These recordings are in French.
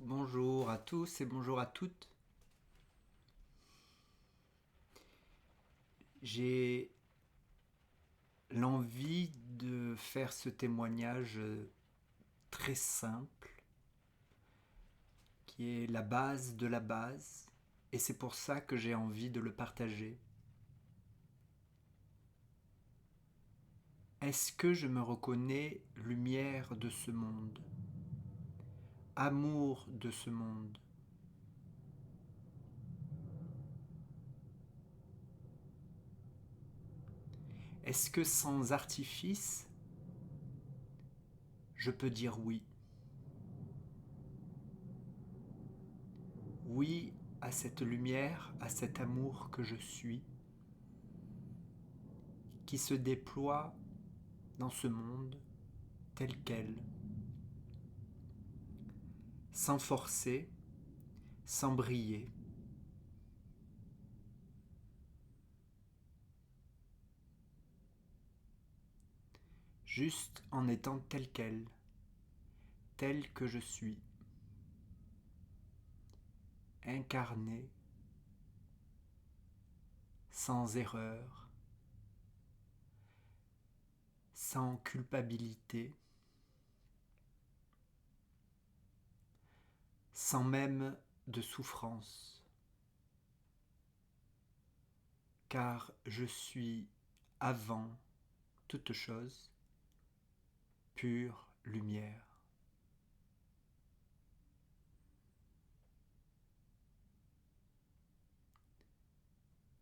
Bonjour à tous et bonjour à toutes. J'ai l'envie de faire ce témoignage très simple, qui est la base de la base, et c'est pour ça que j'ai envie de le partager. Est-ce que je me reconnais lumière de ce monde, amour de ce monde? Est-ce que sans artifice, je peux dire oui? Oui à cette lumière, à cet amour que je suis, qui se déploie dans ce monde tel quel, sans forcer, sans briller. Juste en étant tel quel, tel que je suis, incarné, sans erreur, sans culpabilité, sans même de souffrance, car je suis avant toute chose pure lumière.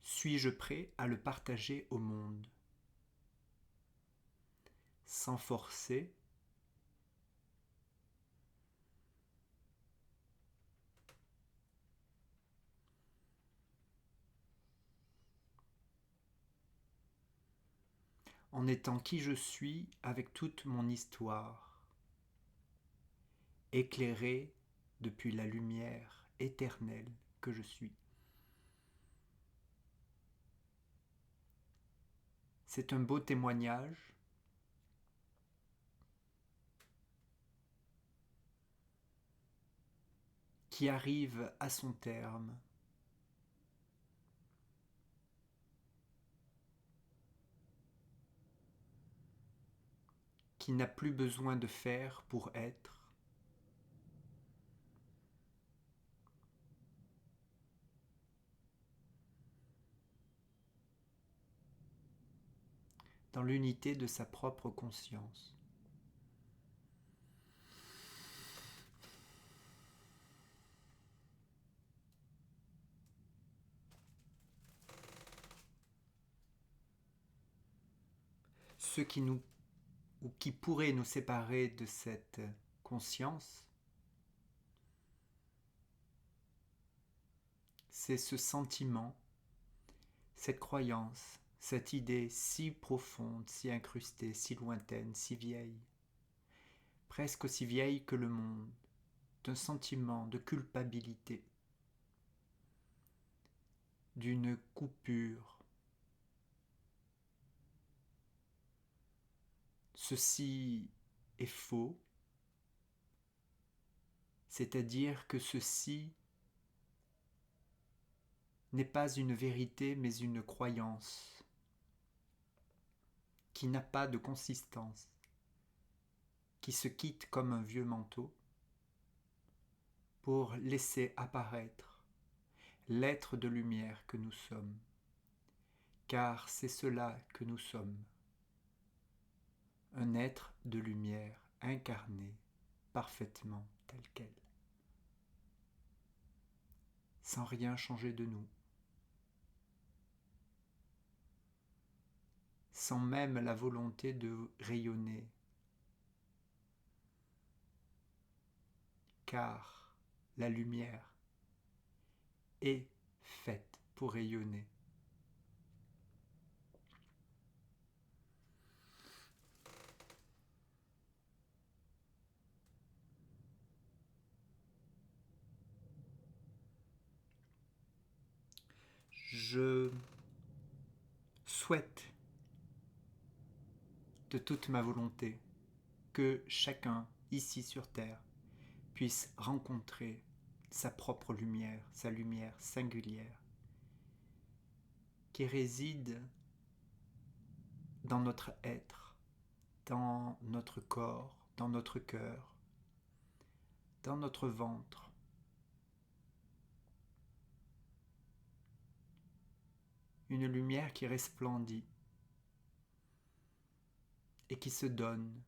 Suis-je prêt à le partager au monde, sans forcer, en étant qui je suis avec toute mon histoire, éclairé depuis la lumière éternelle que je suis. C'est un beau témoignage qui arrive à son terme. Qui n'a plus besoin de faire pour être. Dans l'unité de sa propre conscience. Ce qui nous, ou qui pourrait nous séparer de cette conscience, c'est ce sentiment, cette croyance, cette idée si profonde, si incrustée, si lointaine, si vieille, presque aussi vieille que le monde, d'un sentiment de culpabilité, d'une coupure. Ceci est faux, c'est-à-dire que ceci n'est pas une vérité mais une croyance qui n'a pas de consistance, qui se quitte comme un vieux manteau pour laisser apparaître l'être de lumière que nous sommes, car c'est cela que nous sommes, un être de lumière incarné parfaitement tel quel, sans rien changer de nous, sans même la volonté de rayonner, car la lumière est faite pour rayonner. Je souhaite de toute ma volonté que chacun ici sur Terre puisse rencontrer sa propre lumière, sa lumière singulière, qui réside dans notre être, dans notre corps, dans notre cœur, dans notre ventre. Une lumière qui resplendit et qui se donne.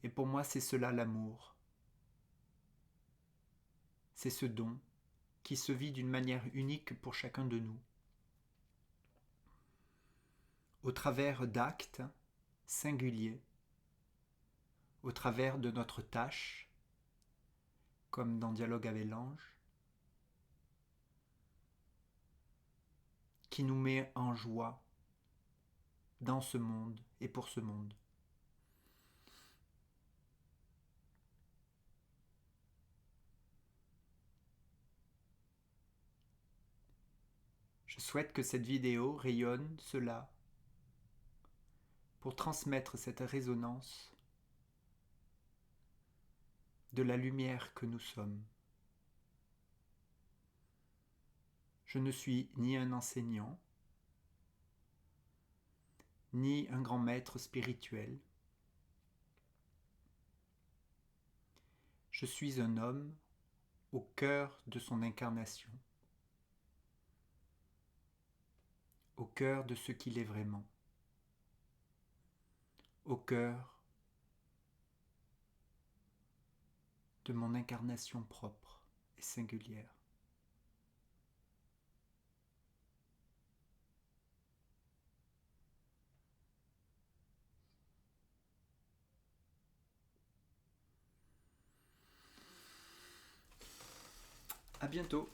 Et pour moi, c'est cela l'amour. C'est ce don qui se vit d'une manière unique pour chacun de nous, au travers d'actes singuliers, au travers de notre tâche, comme dans Dialogue avec l'ange, qui nous met en joie dans ce monde et pour ce monde. Je souhaite que cette vidéo rayonne cela pour transmettre cette résonance de la lumière que nous sommes. Je ne suis ni un enseignant, ni un grand maître spirituel. Je suis un homme au cœur de son incarnation, au cœur de ce qu'il est vraiment, au cœur de mon incarnation propre et singulière. À bientôt.